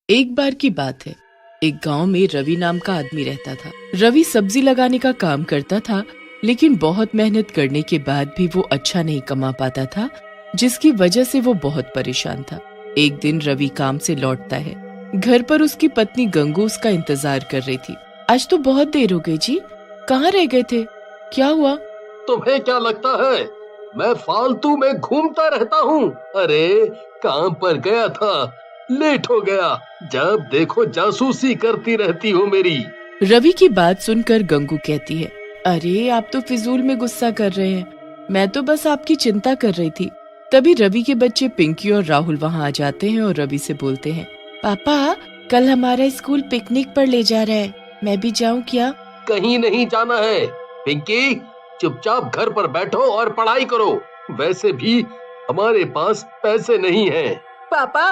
एक बार की बात है। एक गांव में रवि नाम का आदमी रहता था। रवि सब्जी लगाने का काम करता था, लेकिन बहुत मेहनत करने के बाद भी वो अच्छा नहीं कमा पाता था, जिसकी वजह से वो बहुत परेशान था। एक दिन रवि काम से लौटता है। घर पर उसकी पत्नी गंगू उसका इंतजार कर रही थी। आज तो बहुत देर हो गई जी, कहाँ रह गए थे? क्या हुआ? तुम्हें क्या लगता है मैं फालतू में घूमता रहता हूँ? अरे काम पर गया था, लेट हो गया। जब देखो जासूसी करती रहती हो मेरी। रवि की बात सुनकर गंगू कहती है, अरे आप तो फिजूल में गुस्सा कर रहे हैं, मैं तो बस आपकी चिंता कर रही थी। तभी रवि के बच्चे पिंकी और राहुल वहाँ आ जाते हैं और रवि से बोलते हैं, पापा कल हमारा स्कूल पिकनिक पर ले जा रहा है, मैं भी जाऊँ क्या? कहीं नहीं जाना है पिंकी, चुपचाप घर पर बैठो और पढ़ाई करो। वैसे भी हमारे पास पैसे नहीं हैं। पापा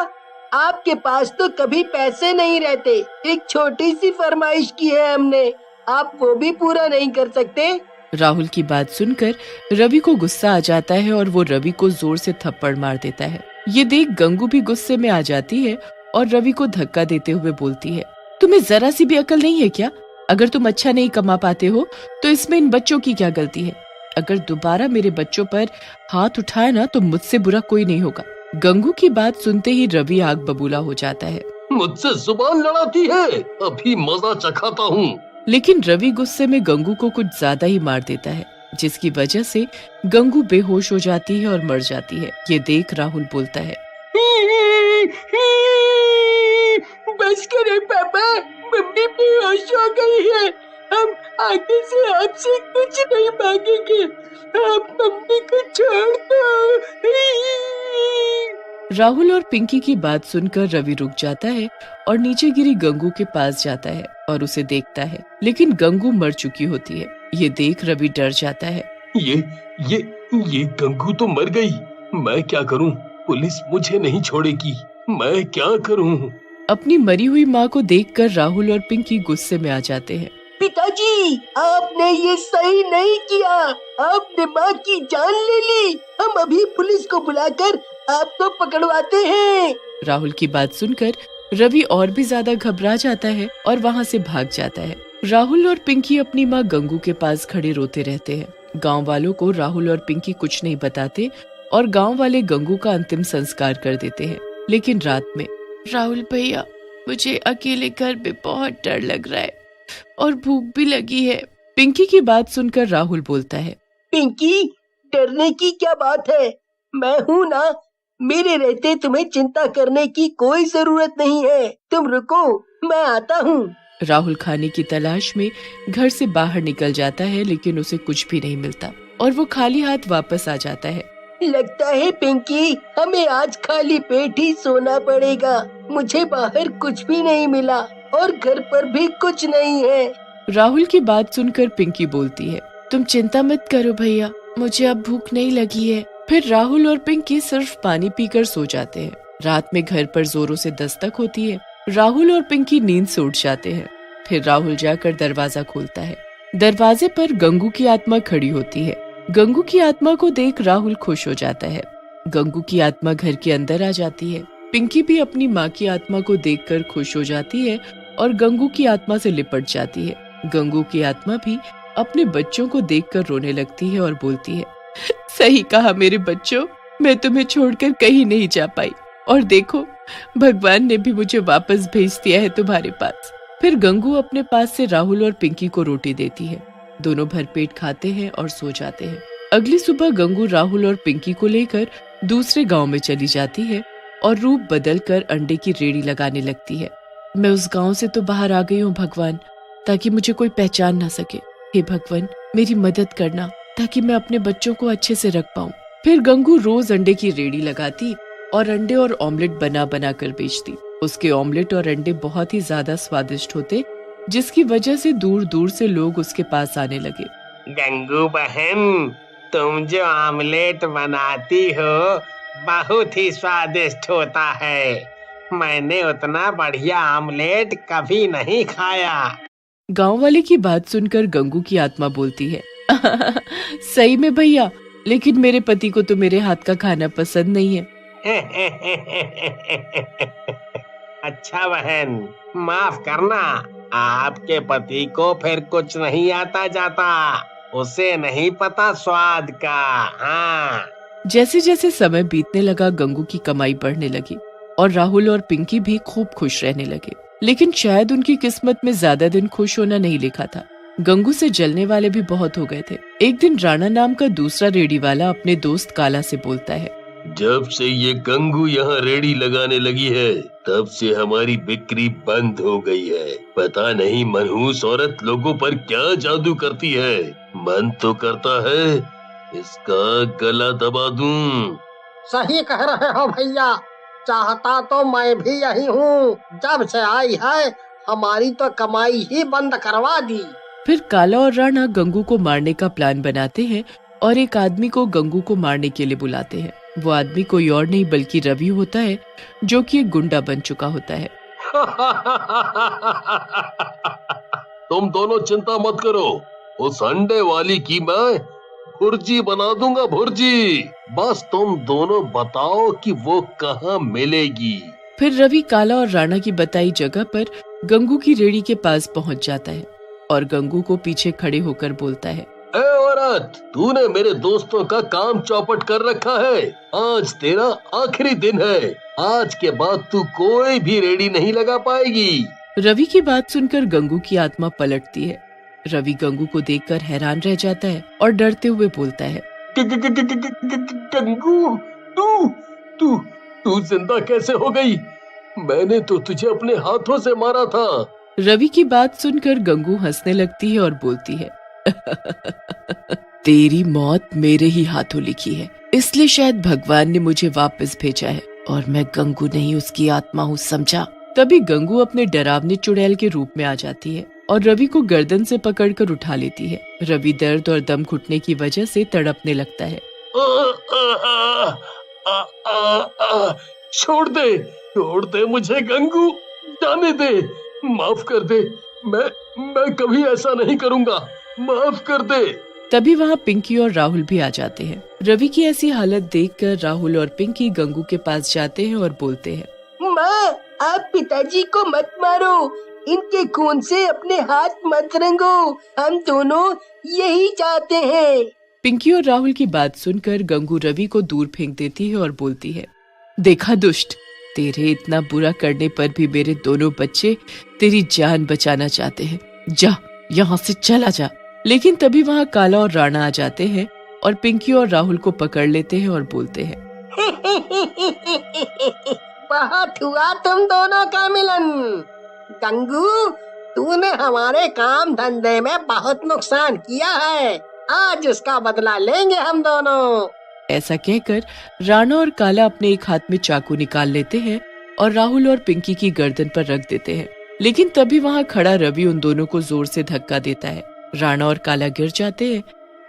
आपके पास तो कभी पैसे नहीं रहते। एक छोटी सी फरमाइश की है हमने, आप वो भी पूरा नहीं कर सकते? राहुल की बात सुनकर रवि को गुस्सा आ जाता है और वो रवि को जोर से थप्पड़ मार देता है। ये देख गंगू भी गुस्से में आ जाती है और रवि को धक्का देते हुए बोलती है, तुम्हें जरा सी भी अकल नहीं है क्या? अगर तुम अच्छा नहीं कमा पाते हो तो इसमें इन बच्चों की क्या गलती है? अगर दोबारा मेरे बच्चों पर हाथ उठाए ना तो मुझसे बुरा कोई नहीं होगा। गंगू की बात सुनते ही रवि आग बबूला हो जाता है। मुझसे जुबान लड़ाती है, अभी मजा चखाता हूँ। लेकिन रवि गुस्से में गंगू को कुछ ज्यादा ही मार देता है, जिसकी वजह से गंगू बेहोश हो जाती है और मर जाती है। ये देख राहुल बोलता है, बस करें पापा, मम्मी बेहोश हो गई है। हम आगे से आपसे कुछ नहीं मांगेंगे, आप मम्मी को छोड़ दो। राहुल और पिंकी की बात सुनकर रवि रुक जाता है और नीचे गिरी गंगू के पास जाता है और उसे देखता है, लेकिन गंगू मर चुकी होती है। ये देख रवि डर जाता है। ये गंगू तो मर गई, मैं क्या करूं? पुलिस मुझे नहीं छोड़ेगी, मैं क्या करूं? अपनी मरी हुई माँ को देखकर राहुल और पिंकी गुस्से में आ जाते हैं। पिताजी आपने ये सही नहीं किया, आपने माँ की जान ले ली। हम अभी पुलिस को बुलाकर आपको पकड़वाते हैं। राहुल की बात सुनकर रवि और भी ज्यादा घबरा जाता है और वहाँ से भाग जाता है। राहुल और पिंकी अपनी माँ गंगू के पास खड़े रोते रहते हैं। गांव वालों को राहुल और पिंकी कुछ नहीं बताते और गांव वाले गंगू का अंतिम संस्कार कर देते हैं। लेकिन रात में, राहुल भैया मुझे अकेले घर में बहुत डर लग रहा है और भूख भी लगी है। पिंकी की बात सुनकर राहुल बोलता है, पिंकी डरने की क्या बात है, मैं हूँ ना, मेरे रहते तुम्हें चिंता करने की कोई जरूरत नहीं है। तुम रुको, मैं आता हूँ। राहुल खाने की तलाश में घर से बाहर निकल जाता है, लेकिन उसे कुछ भी नहीं मिलता और वो खाली हाथ वापस आ जाता है। लगता है पिंकी हमें आज खाली पेट ही सोना पड़ेगा। मुझे बाहर कुछ भी नहीं मिला और घर पर भी कुछ नहीं है। राहुल की बात सुनकर पिंकी बोलती है, तुम चिंता मत करो भैया, मुझे अब भूख नहीं लगी है। फिर राहुल और पिंकी सिर्फ पानी पीकर सो जाते हैं। रात में घर पर जोरों से दस्तक होती है। राहुल और पिंकी नींद से उठ जाते हैं। फिर राहुल जाकर दरवाजा खोलता है। दरवाजे पर गंगू की आत्मा खड़ी होती है। गंगू की आत्मा को देख राहुल खुश हो जाता है। गंगू की आत्मा घर के अंदर आ जाती है। पिंकी भी अपनी माँ की आत्मा को देखकर खुश हो जाती है और गंगू की आत्मा से लिपट जाती है। गंगू की आत्मा भी अपने बच्चों को देखकर रोने लगती है और बोलती है, सही कहा मेरे बच्चों, मैं तुम्हें छोड़कर कहीं नहीं जा पाई और देखो भगवान ने भी मुझे वापस भेज दिया है तुम्हारे पास। फिर गंगू अपने पास से राहुल और पिंकी को रोटी देती है। दोनों भरपेट खाते हैं और सो जाते हैं। अगली सुबह गंगू राहुल और पिंकी को लेकर दूसरे गांव में चली जाती है और रूप बदलकर अंडे की रेड़ी लगाने लगती है। मैं उस गांव से तो बाहर आ गई हूँ भगवान, ताकि मुझे कोई पहचान ना सके। हे भगवान मेरी मदद करना, ताकि मैं अपने बच्चों को अच्छे से रख पाऊँ। फिर गंगू रोज अंडे की रेड़ी लगाती और अंडे और ऑमलेट बना बना कर बेचती। उसके ऑमलेट और अंडे बहुत ही ज्यादा स्वादिष्ट होते, जिसकी वजह से दूर दूर से लोग उसके पास आने लगे। गंगू बहन, तुम जो ऑमलेट बनाती हो बहुत ही स्वादिष्ट होता है। मैंने उतना बढ़िया ऑमलेट कभी नहीं खाया। गांव वाले की बात सुनकर गंगू की आत्मा बोलती है, सही में भैया, लेकिन मेरे पति को तो मेरे हाथ का खाना पसंद नहीं है। अच्छा बहन, माफ करना, आपके पति को फिर कुछ नहीं आता जाता, उसे नहीं पता स्वाद का। हाँ। जैसे जैसे समय बीतने लगा गंगू की कमाई बढ़ने लगी और राहुल और पिंकी भी खूब खुश रहने लगे। लेकिन शायद उनकी किस्मत में ज्यादा दिन खुश होना नहीं लिखा था। गंगू से जलने वाले भी बहुत हो गए थे। एक दिन राणा नाम का दूसरा रेडी वाला अपने दोस्त काला से बोलता है, जब से ये गंगू यहाँ रेड़ी लगाने लगी है तब से हमारी बिक्री बंद हो गई है। पता नहीं मनहूस औरत लोगों पर क्या जादू करती है। मन तो करता है इसका गला दबा दूं। सही कह रहे हो भैया, चाहता तो मैं भी यही हूँ। जब से आई है हमारी तो कमाई ही बंद करवा दी। फिर काला और राणा गंगू को मारने का प्लान बनाते हैं और एक आदमी को गंगू को मारने के लिए बुलाते हैं। वो आदमी कोई और नहीं बल्कि रवि होता है, जो कि एक गुंडा बन चुका होता है। तुम दोनों चिंता मत करो, उस अंडे वाली की मैं भुर्जी बना दूंगा, भुर्जी। बस तुम दोनों बताओ कि वो कहाँ मिलेगी। फिर रवि काला और राणा की बताई जगह पर गंगू की रेड़ी के पास पहुंच जाता है और गंगू को पीछे खड़े होकर बोलता है, ए औरत, तूने मेरे दोस्तों का काम चौपट कर रखा है। आज तेरा आखिरी दिन है। आज के बाद तू कोई भी रेड़ी नहीं लगा पाएगी। रवि की बात सुनकर गंगू की आत्मा पलटती है। रवि गंगू को देखकर हैरान रह जाता है और डरते हुए बोलता है, गंगू, तू जिंदा कैसे हो गई? मैंने तो तुझे अपने हाथों से मारा था। रवि की बात सुनकर गंगू हंसने लगती है और बोलती है, तेरी मौत मेरे ही हाथों लिखी है, इसलिए शायद भगवान ने मुझे वापस भेजा है और मैं गंगू नहीं उसकी आत्मा हूँ, समझा। तभी गंगू अपने डरावने चुड़ैल के रूप में आ जाती है और रवि को गर्दन से पकड़कर उठा लेती है। रवि दर्द और दम घुटने की वजह से तड़पने लगता है। छोड़ दे मुझे गंगू, जाने दे, माफ कर दे। मैं कभी ऐसा नहीं करूँगा, माफ कर दे। तभी वहाँ पिंकी और राहुल भी आ जाते हैं। रवि की ऐसी हालत देखकर राहुल और पिंकी गंगू के पास जाते हैं और बोलते हैं, माँ, आप पिताजी को मत मारो, इनके खून से अपने हाथ मत रंगो, हम दोनों यही चाहते हैं। पिंकी और राहुल की बात सुनकर गंगू रवि को दूर फेंक देती है और बोलती है, देखा दुष्ट, तेरे इतना बुरा करने पर भी मेरे दोनों बच्चे तेरी जान बचाना चाहते हैं। जा, यहाँ से चला जा। लेकिन तभी वहाँ काला और राणा आ जाते हैं और पिंकी और राहुल को पकड़ लेते हैं और बोलते हैं, बहुत हुआ तुम दोनों का मिलन। गंगू, तूने हमारे काम धंधे में बहुत नुकसान किया है, आज उसका बदला लेंगे हम दोनों। ऐसा कहकर राणा और काला अपने एक हाथ में चाकू निकाल लेते हैं और राहुल और पिंकी की गर्दन पर रख देते हैं। लेकिन तभी वहाँ खड़ा रवि उन दोनों को जोर से धक्का देता है। राणा और काला गिर जाते हैं,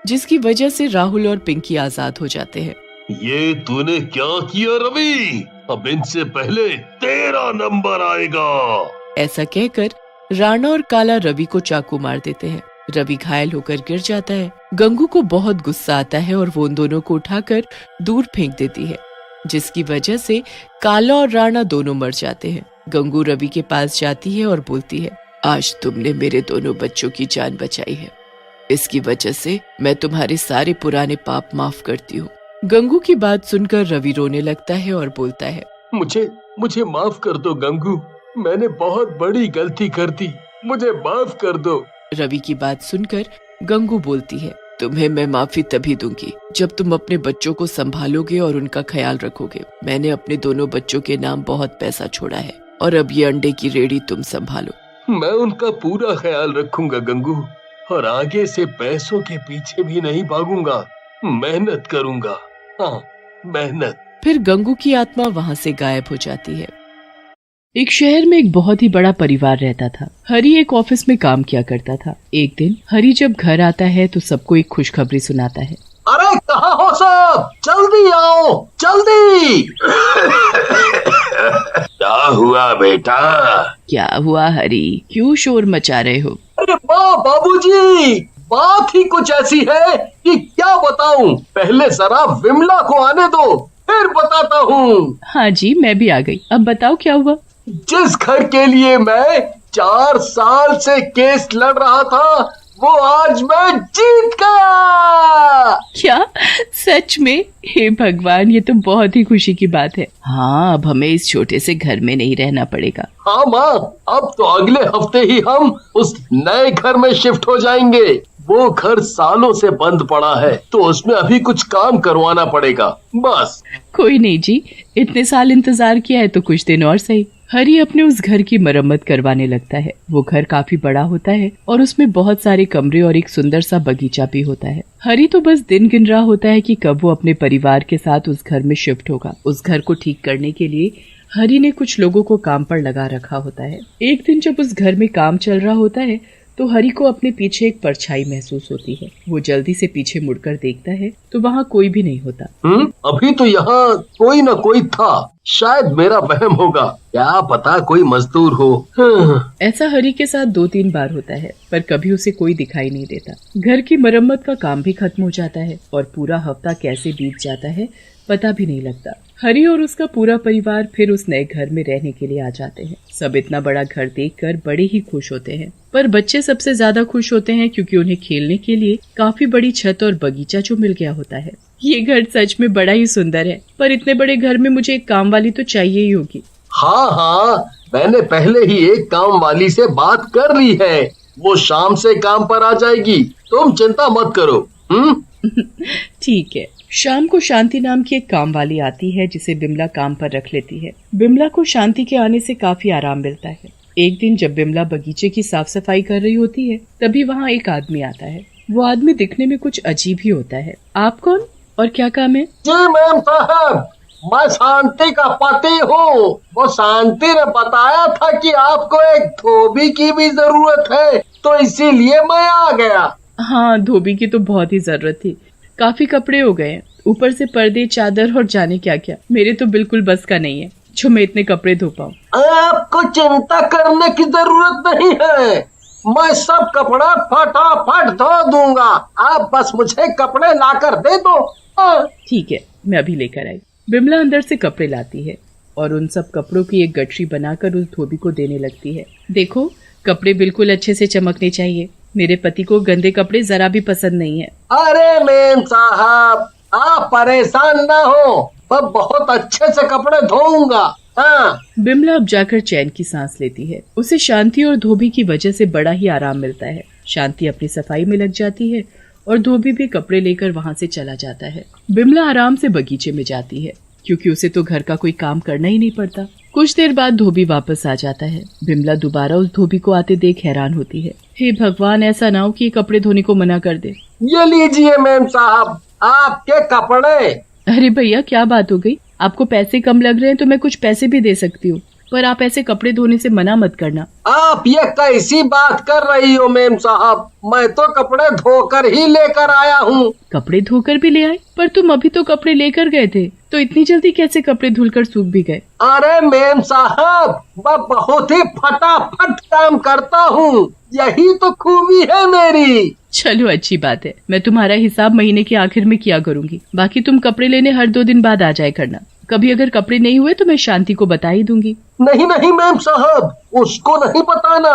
जिसकी वजह से राहुल और पिंकी आजाद हो जाते हैं। ये तूने क्या किया रवि? अब इनसे पहले तेरा नंबर आएगा। ऐसा कहकर राणा और काला रवि को चाकू मार देते हैं। रवि घायल होकर गिर जाता है। गंगू को बहुत गुस्सा आता है और वो उन दोनों को उठाकर दूर फेंक देती है, जिसकी वजह से काला और राणा दोनों मर जाते हैं। गंगू रवि के पास जाती है और बोलती है, आज तुमने मेरे दोनों बच्चों की जान बचाई है, इसकी वजह से मैं तुम्हारे सारे पुराने पाप माफ करती हूँ। गंगू की बात सुनकर रवि रोने लगता है और बोलता है, मुझे माफ कर दो गंगू, मैंने बहुत बड़ी गलती कर दी, मुझे माफ कर दो। रवि की बात सुनकर गंगू बोलती है, तुम्हें मैं माफी तभी दूंगी जब तुम अपने बच्चों को संभालोगे और उनका ख्याल रखोगे। मैंने अपने दोनों बच्चों के नाम बहुत पैसा छोड़ा है और अब ये अंडे की रेडी तुम संभालो। मैं उनका पूरा ख्याल रखूंगा गंगू, और आगे से पैसों के पीछे भी नहीं भागूंगा, मेहनत करूंगा। हाँ, मेहनत। फिर गंगू की आत्मा वहाँ से गायब हो जाती है। एक शहर में एक बहुत ही बड़ा परिवार रहता था। हरी एक ऑफिस में काम किया करता था। एक दिन हरी जब घर आता है तो सबको एक खुशखबरी सुनाता है। अरे कहाँ हो सब, जल्दी आओ, जल्दी। क्या हुआ बेटा? क्या हुआ हरी, क्यों शोर मचा रहे हो? अरे वाह बाबूजी, बात ही कुछ ऐसी है कि क्या बताऊं। पहले जरा विमला को आने दो, फिर बताता हूँ। हाँ जी, मैं भी आ गई। अब बताओ क्या हुआ? जिस घर के लिए मैं 4 साल से केस लड़ रहा था वो आज मैं जीत गया। क्या सच में? हे भगवान, ये तो बहुत ही खुशी की बात है। हाँ, अब हमें इस छोटे से घर में नहीं रहना पड़ेगा। हाँ माँ, अब तो अगले हफ्ते ही हम उस नए घर में शिफ्ट हो जाएंगे। वो घर सालों से बंद पड़ा है तो उसमें अभी कुछ काम करवाना पड़ेगा बस। कोई नहीं जी, इतने साल इंतजार किया है तो कुछ दिन और सही। हरी अपने उस घर की मरम्मत करवाने लगता है। वो घर काफी बड़ा होता है और उसमें बहुत सारे कमरे और एक सुंदर सा बगीचा भी होता है। हरी तो बस दिन गिन रहा होता है कि कब वो अपने परिवार के साथ उस घर में शिफ्ट होगा। उस घर को ठीक करने के लिए हरी ने कुछ लोगों को काम पर लगा रखा होता है। एक दिन जब उस घर में काम चल रहा होता है तो हरी को अपने पीछे एक परछाई महसूस होती है। वो जल्दी से पीछे मुड़कर देखता है तो वहाँ कोई भी नहीं होता। अभी तो यहाँ कोई न कोई था, शायद मेरा वहम होगा, क्या पता कोई मजदूर हो। ऐसा हरी के साथ 2-3 बार होता है पर कभी उसे कोई दिखाई नहीं देता। घर की मरम्मत का काम भी खत्म हो जाता है और पूरा हफ्ता कैसे बीत जाता है पता भी नहीं लगता। हरी और उसका पूरा परिवार फिर उस नए घर में रहने के लिए आ जाते हैं। सब इतना बड़ा घर देखकर बड़े ही खुश होते हैं, पर बच्चे सबसे ज्यादा खुश होते हैं क्योंकि उन्हें खेलने के लिए काफी बड़ी छत और बगीचा जो मिल गया होता है। ये घर सच में बड़ा ही सुंदर है, पर इतने बड़े घर में मुझे एक काम वाली तो चाहिए ही होगी। हाँ, मैंने पहले ही एक काम वाली से बात कर ली है, वो शाम से काम पर आ जाएगी, तुम चिंता मत करो। ठीक है। शाम को शांति नाम की एक काम वाली आती है जिसे बिमला काम पर रख लेती है। बिमला को शांति के आने से काफी आराम मिलता है। एक दिन जब बिमला बगीचे की साफ सफाई कर रही होती है तभी वहाँ एक आदमी आता है। वो आदमी दिखने में कुछ अजीब ही होता है। आप कौन और क्या काम है? जी मैम साहब, मैं शांति का पति हूँ। वो शांति ने बताया था कि आपको एक धोबी की भी जरूरत है तो इसीलिए मैं आ गया। हाँ, धोबी की तो बहुत ही जरूरत थी। काफी कपड़े हो गए, ऊपर से पर्दे, चादर और जाने क्या क्या। मेरे तो बिल्कुल बस का नहीं है जो मैं इतने कपड़े धो पाऊँ। आपको चिंता करने की जरूरत नहीं है, मैं सब कपड़ा फटाफट धो दूंगा, आप बस मुझे कपड़े लाकर दे दो। ठीक है, मैं अभी लेकर आई। बिमला अंदर से कपड़े लाती है और उन सब कपड़ों की एक गठरी बनाकर उस धोबी को देने लगती है। देखो, कपड़े बिल्कुल अच्छे से चमकने चाहिए। मेरे पति को गंदे कपड़े जरा भी पसंद नहीं है। अरे मेम साहब, आप परेशान ना हो, मैं बहुत अच्छे से कपड़े धोऊंगा। हाँ। बिमला अब जाकर चैन की सांस लेती है। उसे शांति और धोबी की वजह से बड़ा ही आराम मिलता है। शांति अपनी सफाई में लग जाती है और धोबी भी कपड़े लेकर वहाँ से चला जाता है। बिमला आराम से बगीचे में जाती है क्योंकि उसे तो घर का कोई काम करना ही नहीं पड़ता। कुछ देर बाद धोबी वापस आ जाता है। बिमला दोबारा उस धोबी को आते देख हैरान होती है। हे भगवान, ऐसा ना हो कि कपड़े धोने को मना कर दे। ये लीजिए मैम साहब, आपके कपड़े। अरे भैया, क्या बात हो गई? आपको पैसे कम लग रहे हैं तो मैं कुछ पैसे भी दे सकती हूँ, पर आप ऐसे कपड़े धोने से मना मत करना। आप ये कैसी बात कर रही हो मेम साहब, मैं तो कपड़े धोकर ही लेकर आया हूँ। कपड़े धोकर भी ले आए? पर तुम अभी तो कपड़े लेकर गए थे, तो इतनी जल्दी कैसे कपड़े धुलकर सूख भी गए? अरे मेम साहब, मैं बहुत ही फटाफट काम करता हूँ, यही तो खूबी है मेरी। चलो अच्छी बात है, मैं तुम्हारा हिसाब महीने के आखिर में किया करूँगी। बाकी तुम कपड़े लेने हर 2 दिन बाद आ जाया करना। कभी अगर कपड़े नहीं हुए तो मैं शांति को बता ही दूंगी। नहीं नहीं मैम साहब, उसको नहीं बताना,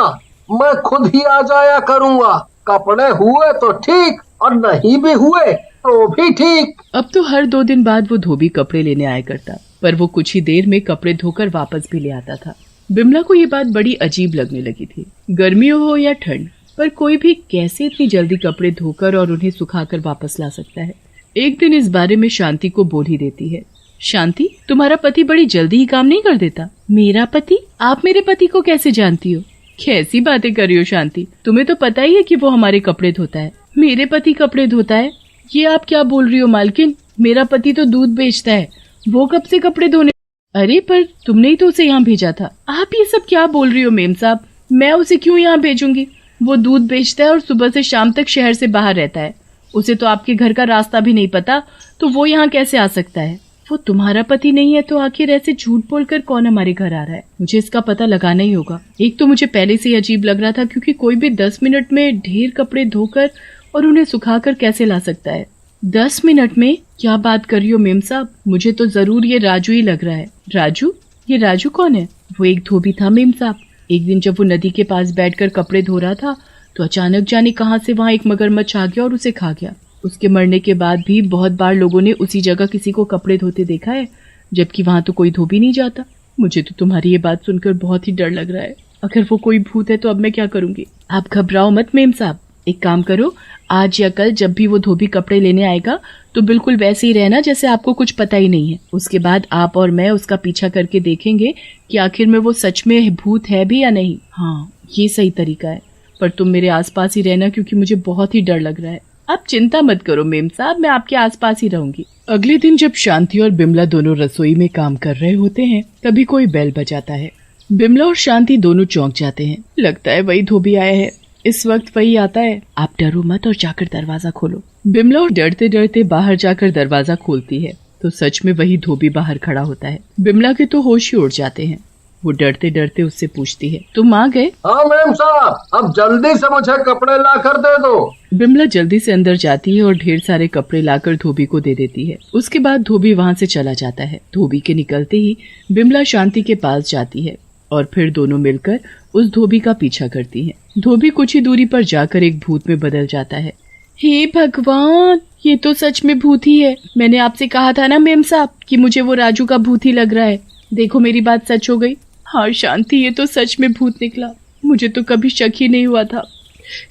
मैं खुद ही आ जाया करूँगा। कपड़े हुए तो ठीक और नहीं भी हुए तो भी ठीक। अब तो हर 2 दिन बाद वो धोबी कपड़े लेने आया करता, पर वो कुछ ही देर में कपड़े धोकर वापस भी ले आता था। बिमला को ये बात बड़ी अजीब लगने लगी थी। गर्मियों हो या ठंड, पर कोई भी कैसे इतनी जल्दी कपड़े धोकर और उन्हें सुखाकर वापस ला सकता है। एक दिन इस बारे में शांति को बोल ही देती है। शांति, तुम्हारा पति बड़ी जल्दी ही काम नहीं कर देता? मेरा पति? आप मेरे पति को कैसे जानती हो? कैसी बातें कर रही हो शांति, तुम्हें तो पता ही है कि वो हमारे कपड़े धोता है। मेरे पति कपड़े धोता है? ये आप क्या बोल रही हो मालकिन? मेरा पति तो दूध बेचता है, वो कब से कपड़े धोने? अरे पर तुमने ही तो उसे यहाँ भेजा था। आप ये सब क्या बोल रही हो मेम साहब? मैं उसे क्यों यहाँ भेजूंगी? वो दूध बेचता है और सुबह से शाम तक शहर से बाहर रहता है। उसे तो आपके घर का रास्ता भी नहीं पता, तो वो यहाँ कैसे आ सकता है? वो तुम्हारा पति नहीं है तो आखिर ऐसे झूठ बोलकर कौन हमारे घर आ रहा है? मुझे इसका पता लगाना ही होगा। एक तो मुझे पहले से ही अजीब लग रहा था क्योंकि कोई भी 10 मिनट में ढेर कपड़े धोकर और उन्हें सुखाकर कैसे ला सकता है? 10 मिनट में? क्या बात कर रही हो मेम साहब? मुझे तो जरूर ये राजू ही लग रहा है। राजू? ये राजू कौन है? वो एक धोबी था मेम साहब। एक दिन जब वो नदी के पास बैठकर कपड़े धो रहा था तो अचानक जाने कहां से वहां एक मगरमच्छ आ गया और उसे खा गया। उसके मरने के बाद भी बहुत बार लोगों ने उसी जगह किसी को कपड़े धोते देखा है, जबकि वहां तो कोई धोबी नहीं जाता। मुझे तो तुम्हारी ये बात सुनकर बहुत ही डर लग रहा है। अगर वो कोई भूत है तो अब मैं क्या करूंगी? आप घबराओ मत मेम साहब। एक काम करो, आज या कल जब भी वो धोबी कपड़े लेने आएगा तो बिल्कुल वैसे ही रहना जैसे आपको कुछ पता ही नहीं है। उसके बाद आप और मैं उसका पीछा करके देखेंगे कि आखिर में वो सच में भूत है भी या नहीं। हाँ, ये सही तरीका है। पर तुम मेरे आसपास ही रहना क्योंकि मुझे बहुत ही डर लग रहा है। आप चिंता मत करो मेम साहब, मैं आपके आसपास ही रहूंगी। अगले दिन जब शांति और बिमला दोनों रसोई में काम कर रहे होते हैं तभी कोई बेल बजाता है। बिमला और शांति दोनों चौंक जाते हैं। लगता है वही धोबी आया है। इस वक्त वही आता है। आप डरो मत और जाकर दरवाजा खोलो। बिमला और डरते डरते बाहर जाकर दरवाजा खोलती है तो सच में वही धोबी बाहर खड़ा होता है। बिमला के तो होश ही उड़ जाते हैं। वो डरते डरते उससे पूछती है, तुम आ गए? हाँ मेम साहब, अब जल्दी से मुझे कपड़े ला कर दे दो। बिमला जल्दी से अंदर जाती है और ढेर सारे कपड़े लाकर धोबी को दे देती है। उसके बाद धोबी वहाँ से चला जाता है। धोबी के निकलते ही बिमला शांति के पास जाती है और फिर दोनों मिलकर उस धोबी का पीछा करती हैं। धोबी कुछ ही दूरी पर जाकर एक भूत में बदल जाता है। हे भगवान, ये तो सच में भूत ही है। मैंने आपसे कहा था ना मेम साहब कि मुझे वो राजू का भूत ही लग रहा है। देखो मेरी बात सच हो गई। हाँ शांति, ये तो सच में भूत निकला। मुझे तो कभी शक ही नहीं हुआ था।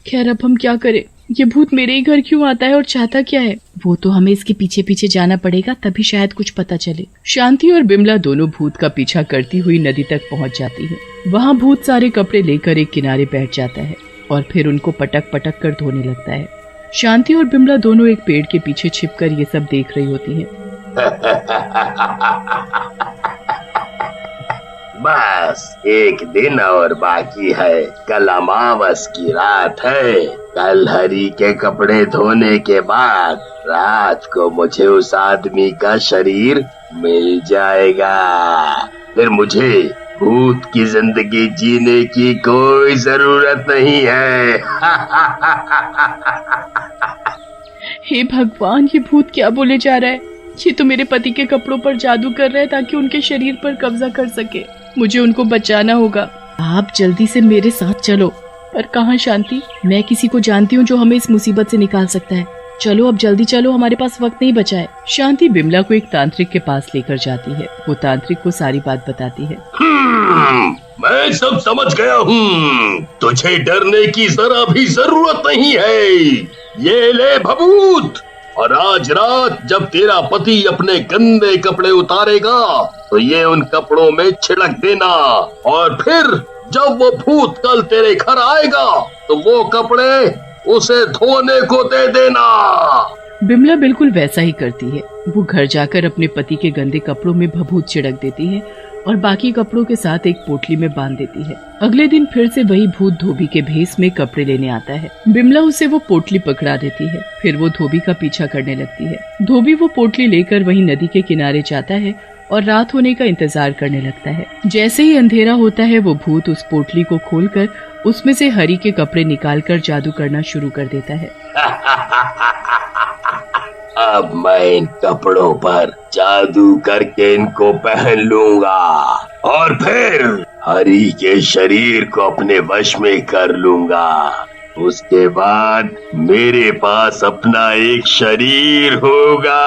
खैर अब हम क्या करें? ये भूत मेरे ही घर क्यों आता है और चाहता क्या है? वो तो हमें इसके पीछे पीछे जाना पड़ेगा, तभी शायद कुछ पता चले। शांति और बिमला दोनों भूत का पीछा करती हुई नदी तक पहुंच जाती है। वहाँ भूत सारे कपड़े लेकर एक किनारे बैठ जाता है और फिर उनको पटक पटक कर धोने लगता है। शांति और बिमला दोनों एक पेड़ के पीछे छिपकर ये सब देख रही होती हैं। बस एक दिन और बाकी है। कल अमावस की रात है। कल हरी के कपड़े धोने के बाद रात को मुझे उस आदमी का शरीर मिल जाएगा। फिर मुझे भूत की जिंदगी जीने की कोई जरूरत नहीं है। हे भगवान, ये भूत क्या बोले जा रहा है? ये तो मेरे पति के कपड़ों पर जादू कर रहा है ताकि उनके शरीर पर कब्जा कर सके। मुझे उनको बचाना होगा। आप जल्दी से मेरे साथ चलो। पर कहाँ शांति? मैं किसी को जानती हूँ जो हमें इस मुसीबत से निकाल सकता है। चलो अब जल्दी चलो, हमारे पास वक्त नहीं बचा है। शांति बिमला को एक तांत्रिक के पास लेकर जाती है। वो तांत्रिक को सारी बात बताती है। मैं सब समझ गया हूँ। तुझे डरने की जरा भी जरूरत नहीं है। ये ले भभूत, और आज रात जब तेरा पति अपने गंदे कपड़े उतारेगा तो ये उन कपड़ों में छिड़क देना, और फिर जब वो भूत कल तेरे घर आएगा तो वो कपड़े उसे धोने को दे देना। बिमला बिल्कुल वैसा ही करती है। वो घर जाकर अपने पति के गंदे कपड़ों में भभूत छिड़क देती है और बाकी कपड़ों के साथ एक पोटली में बांध देती है। अगले दिन फिर से वही भूत धोबी के भेष में कपड़े लेने आता है। बिमला उसे वो पोटली पकड़ा देती है। फिर वो धोबी का पीछा करने लगती है। धोबी वो पोटली लेकर वही नदी के किनारे जाता है और रात होने का इंतजार करने लगता है। जैसे ही अंधेरा होता है वो भूत उस पोटली को खोलकर उसमें से हरी के कपड़े निकालकर जादू करना शुरू कर देता है। अब मैं इन कपड़ों पर जादू करके इनको पहन लूंगा और फिर हरी के शरीर को अपने वश में कर लूंगा। उसके बाद मेरे पास अपना एक शरीर होगा।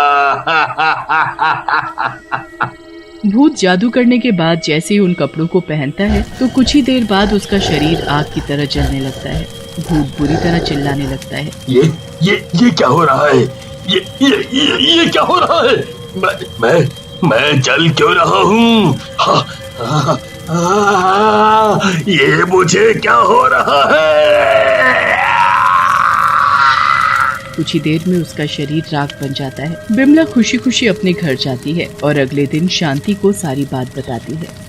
भूत जादू करने के बाद जैसे ही उन कपड़ों को पहनता है तो कुछ ही देर बाद उसका शरीर आग की तरह जलने लगता है। भूत बुरी तरह चिल्लाने लगता है। ये क्या हो रहा है? ये क्या हो रहा है? मैं जल क्यों रहा हूँ? ये मुझे क्या हो रहा है? कुछ ही देर में उसका शरीर राख बन जाता है। बिमला खुशी खुशी अपने घर जाती है और अगले दिन शांति को सारी बात बताती है।